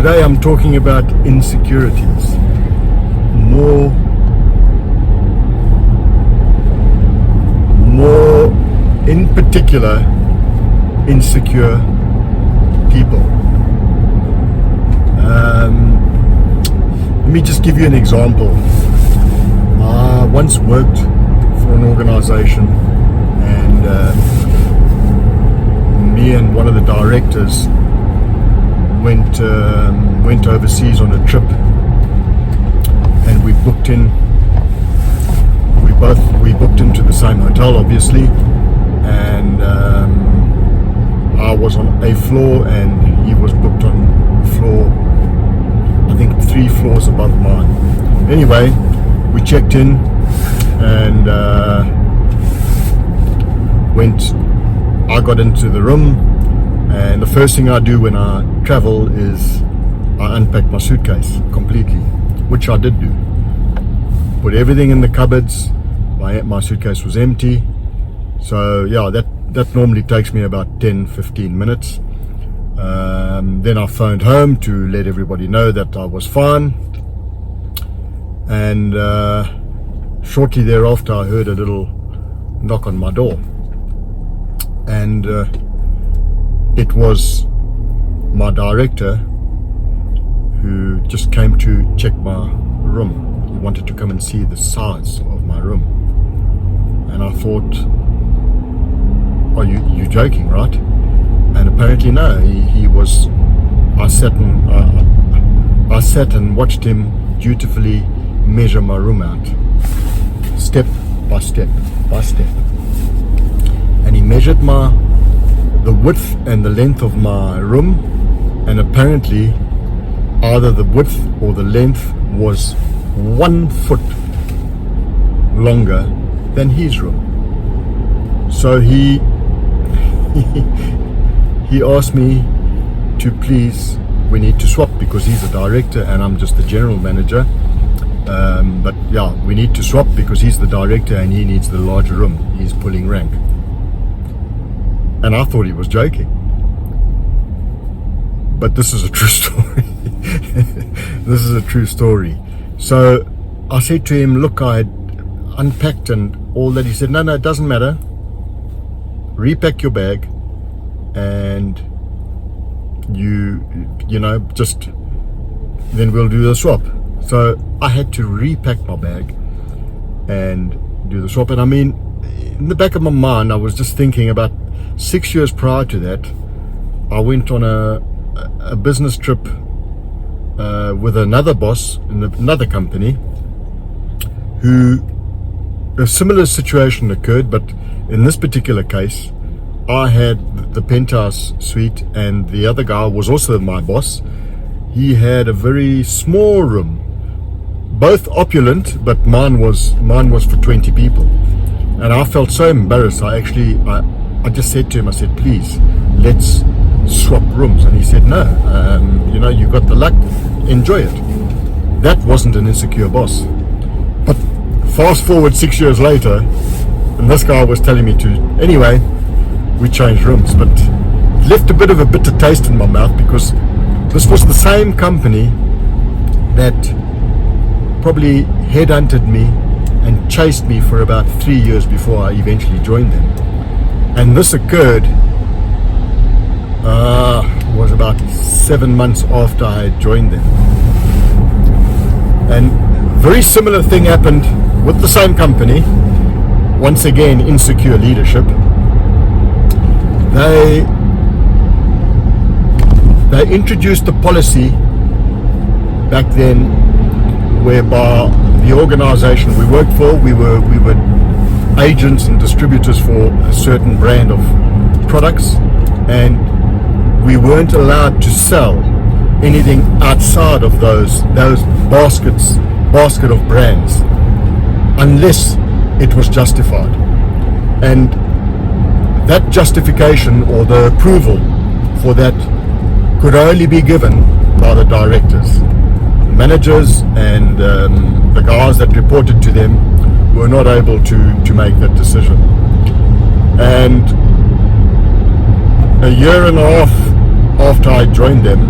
Today I'm talking about insecurities. More in particular, insecure people. Let me just give you an example. I once worked for an organization, and me and one of the directors went overseas on a trip, and we booked into the same hotel, obviously, and I was on a floor and he was booked on floor, I think 3 floors above mine. Anyway, we checked in and I got into the room, and the first thing I do when I travel is I unpack my suitcase completely, which I did do. Put everything in the cupboards. My suitcase was empty. So yeah, that normally takes me about 10-15 minutes. Then I phoned home to let everybody know that I was fine. And shortly thereafter I heard a little knock on my door. And it was my director who just came to check my room. He wanted to come and see the size of my room. And I thought, are you joking, right? And apparently no, he was. I sat and watched him dutifully measure my room out, step by step by step. And he measured the width and the length of my room, and apparently either the width or the length was 1 foot longer than his room. So he asked me to please, we need to swap, because he's a director and I'm just the general manager. But yeah, we need to swap because he's the director and he needs the larger room. He's pulling rank. And I thought he was joking. But this is a true story. This is a true story. So I said to him, look, I had unpacked and all that. He said, no, it doesn't matter. Repack your bag and just then we'll do the swap. So I had to repack my bag and do the swap. And I mean, in the back of my mind, I was just thinking about 6 years prior to that, I went on a business trip with another boss in another company who a similar situation occurred, but in this particular case, I had the penthouse suite and the other guy was also my boss. He had a very small room, both opulent, but mine was for 20 people. And I felt so embarrassed. I just said to him, I said, please, let's swap rooms. And he said, no, you got the luck, enjoy it. That wasn't an insecure boss. But fast forward 6 years later, and this guy was telling me to, anyway, we changed rooms, but it left a bit of a bitter taste in my mouth, because this was the same company that probably headhunted me and chased me for about 3 years before I eventually joined them. And this occurred was about 7 months after I had joined them. And very similar thing happened with the same company. Once again, insecure leadership. They introduced a policy back then whereby the organization we worked for, we were agents and distributors for a certain brand of products, and we weren't allowed to sell anything outside of those basket of brands unless it was justified. And that justification or the approval for that could only be given by the directors. The managers and the guys that reported to them were not able to make that decision. And a year and a half after I joined them,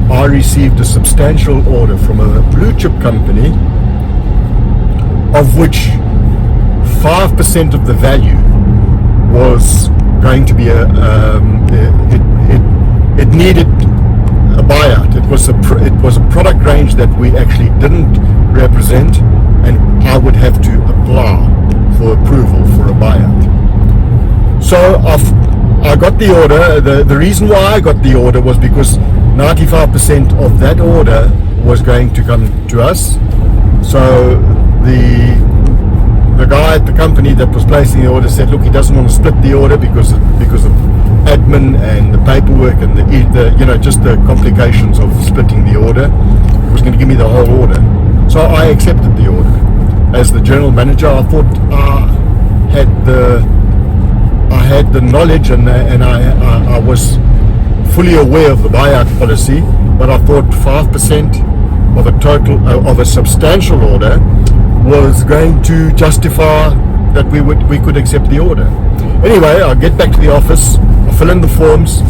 I received a substantial order from a blue chip company, of which 5% of the value was going to be it needed a buyout. It was a product range that we actually didn't represent, and I would have to apply for approval for a buyout. So I got the order. The reason why I got the order was because 95% of that order was going to come to us. So the guy at the company that was placing the order said, look, he doesn't want to split the order because of admin and the paperwork and the just the complications of splitting the order. He was going to give me the whole order. So I accepted the order. As the general manager, I thought I had the knowledge and I was fully aware of the buyout policy, but I thought 5% of a substantial order was going to justify that we could accept the order. Anyway, I get back to the office, I fill in the forms,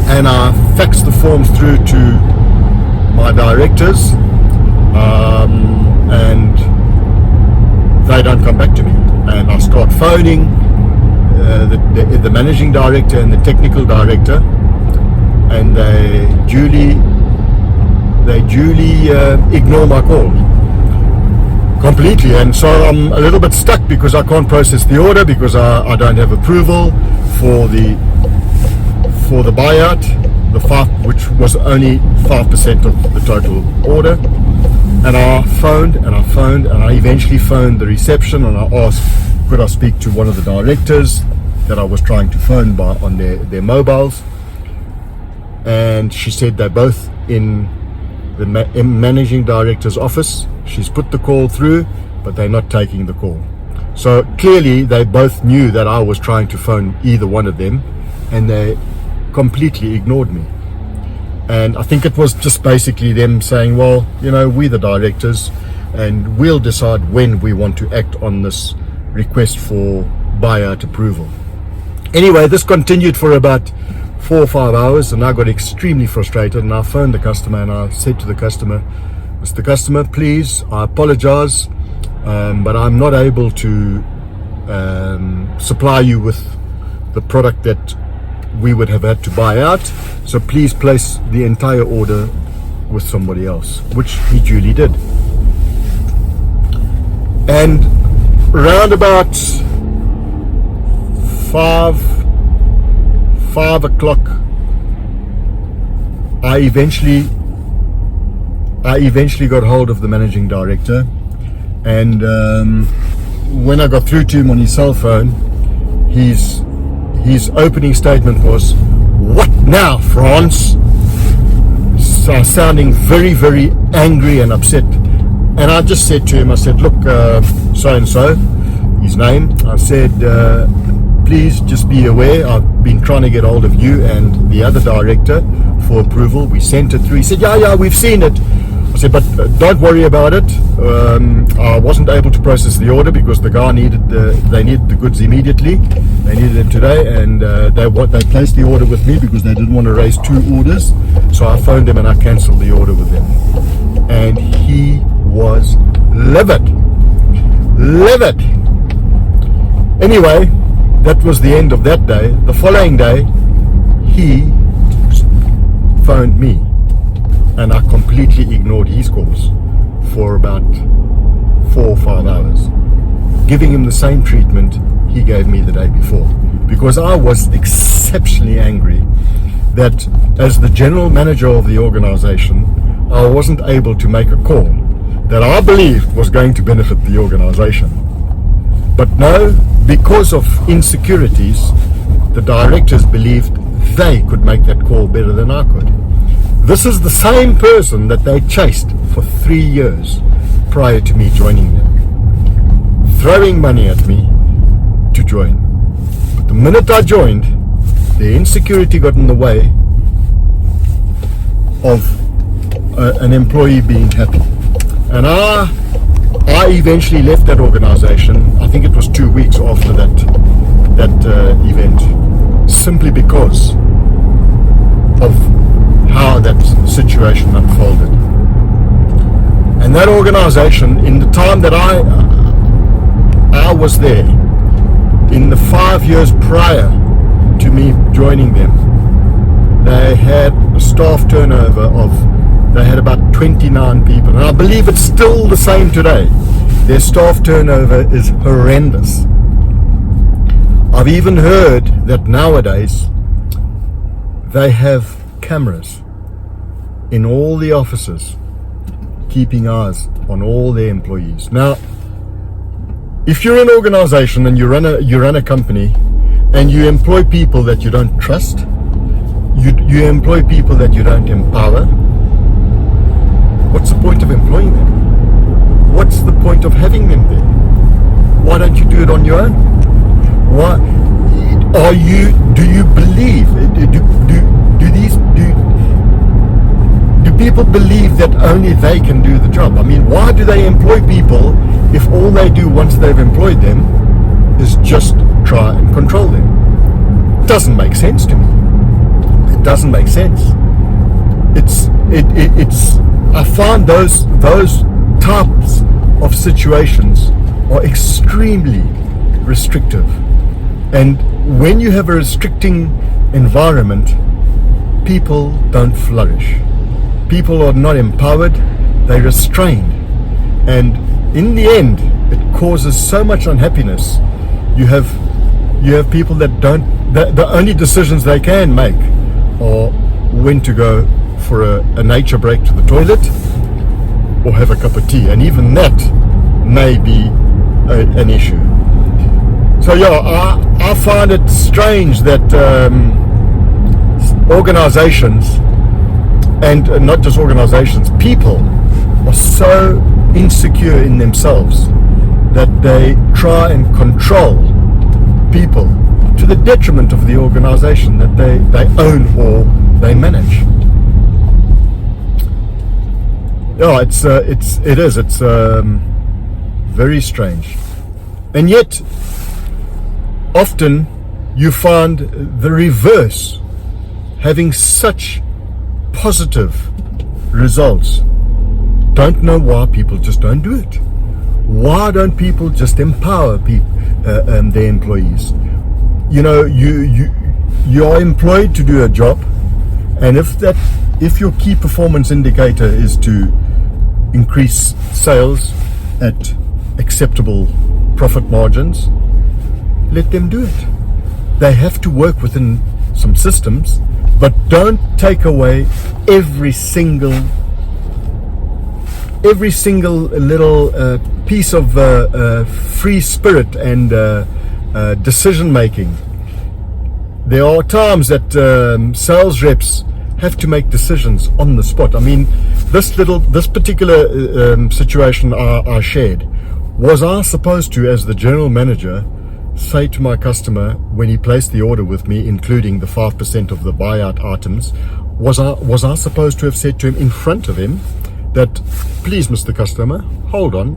and I fax the forms through to my directors, and they don't come back to me. And I start phoning the managing director and the technical director, and they duly ignore my call completely. And so I'm a little bit stuck because I can't process the order because I don't have approval for the buyout, which was only 5% of the total order. And I phoned and I eventually phoned the reception, and I asked, could I speak to one of the directors that I was trying to phone on their mobiles. And she said they're both in the managing director's office. She's put the call through, but they're not taking the call. So clearly they both knew that I was trying to phone either one of them, and they completely ignored me. And I think it was just basically them saying, well, we're the directors and we'll decide when we want to act on this request for buyout approval. Anyway, this continued for about 4 or 5 hours, and I got extremely frustrated, and I phoned the customer and I said to the customer, Mr. Customer, please, I apologize, but I'm not able to supply you with the product that we would have had to buy out, so please place the entire order with somebody else, which he duly did. And around about 5 o'clock, I eventually got hold of the managing director, and when I got through to him on his cell phone, his opening statement was, "What now, France?" Sounding very, very angry and upset. And I just said to him, I said, look, so-and-so, his name, I said, please just be aware, I've been trying to get hold of you and the other director for approval. We sent it through. He said, yeah, we've seen it. I said, but don't worry about it. I wasn't able to process the order because the guy needed the goods immediately. They needed them today, and they placed the order with me because they didn't want to raise 2 orders. So I phoned them and I cancelled the order with them. And he was livid. Anyway, that was the end of that day. The following day, he phoned me, and I completely ignored his calls for about 4 or 5 hours, giving him the same treatment he gave me the day before, because I was exceptionally angry that as the general manager of the organization, I wasn't able to make a call that I believed was going to benefit the organization. But no, because of insecurities, the directors believed they could make that call better than I could. This is the same person that they chased for 3 years prior to me joining them, throwing money at me to join. But the minute I joined, the insecurity got in the way of an employee being happy. And I eventually left that organization. I think it was 2 weeks after that event, simply because of how that situation unfolded. And that organization, in the time that I was there, in the 5 years prior to me joining them, they had a staff turnover they had about 29 people. And I believe it's still the same today. Their staff turnover is horrendous. I've even heard that nowadays they have cameras in all the offices keeping eyes on all their employees. Now, if you're an organization and you run a company and you employ people that you don't trust, you employ people that you don't empower, what's the point of employing them? What's the point of having them there? Why don't you do it on your own? Why do you believe, do people believe that only they can do the job? I mean, why do they employ people if all they do once they've employed them is just try and control them? It doesn't make sense to me. It doesn't make sense. I find those types of situations are extremely restrictive. And when you have a restricting environment, people don't flourish. People are not empowered, they're restrained. And in the end, it causes so much unhappiness. You have people that the only decisions they can make are when to go for a nature break to the toilet or have a cup of tea. And even that may be an issue. So yeah, I find it strange that organizations, and not just organizations, people are so insecure in themselves that they try and control people to the detriment of the organization that they own or they manage. Yeah, it's very strange. And yet, often you find the reverse having such positive results. Don't know why people just don't do it. Why don't people just empower their employees? You know, you are employed to do a job, and if your key performance indicator is to increase sales at acceptable profit margins, let them do it. They have to work within some systems, but don't take away every single little piece of free spirit and decision making. There are times that sales reps have to make decisions on the spot. I mean, this particular situation I shared, was I supposed to, as the general manager, say to my customer when he placed the order with me, including the 5% of the buyout items, was I supposed to have said to him in front of him that, please, Mr. Customer, hold on,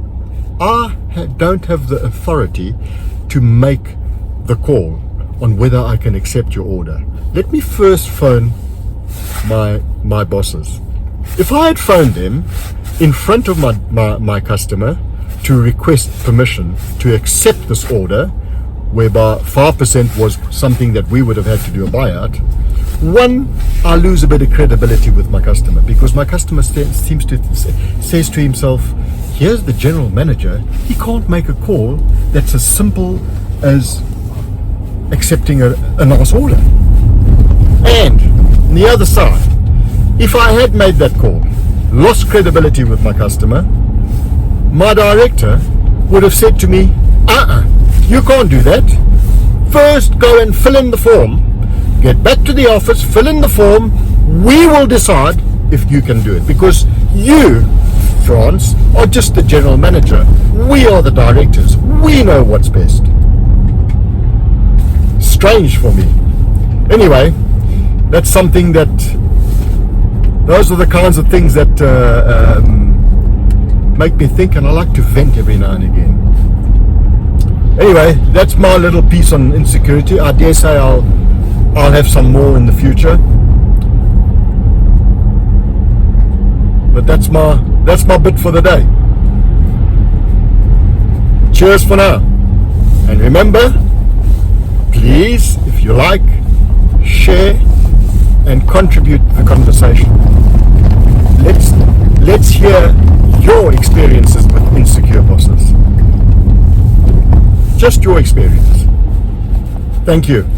I don't have the authority to make the call on whether I can accept your order. Let me first phone my bosses. If I had phoned them in front of my customer to request permission to accept this order, whereby 5% was something that we would have had to do a buyout, one, I lose a bit of credibility with my customer, because my customer says to himself, here's the general manager, he can't make a call that's as simple as accepting a nice order. And on the other side, if I had made that call, lost credibility with my customer, my director would have said to me, you can't do that. First go and fill in the form, get back to the office, fill in the form, we will decide if you can do it, because you, France, are just the general manager, we are the directors, we know what's best. Strange for me. Anyway, that's something that, those are the kinds of things that make me think, and I like to vent every now and again. Anyway, that's my little piece on insecurity. I dare say I'll have some more in the future. But that's my bit for the day. Cheers for now. And remember, please, if you like, share and contribute to the conversation. Let's hear your experiences with insecure bosses. Just your experience. Thank you.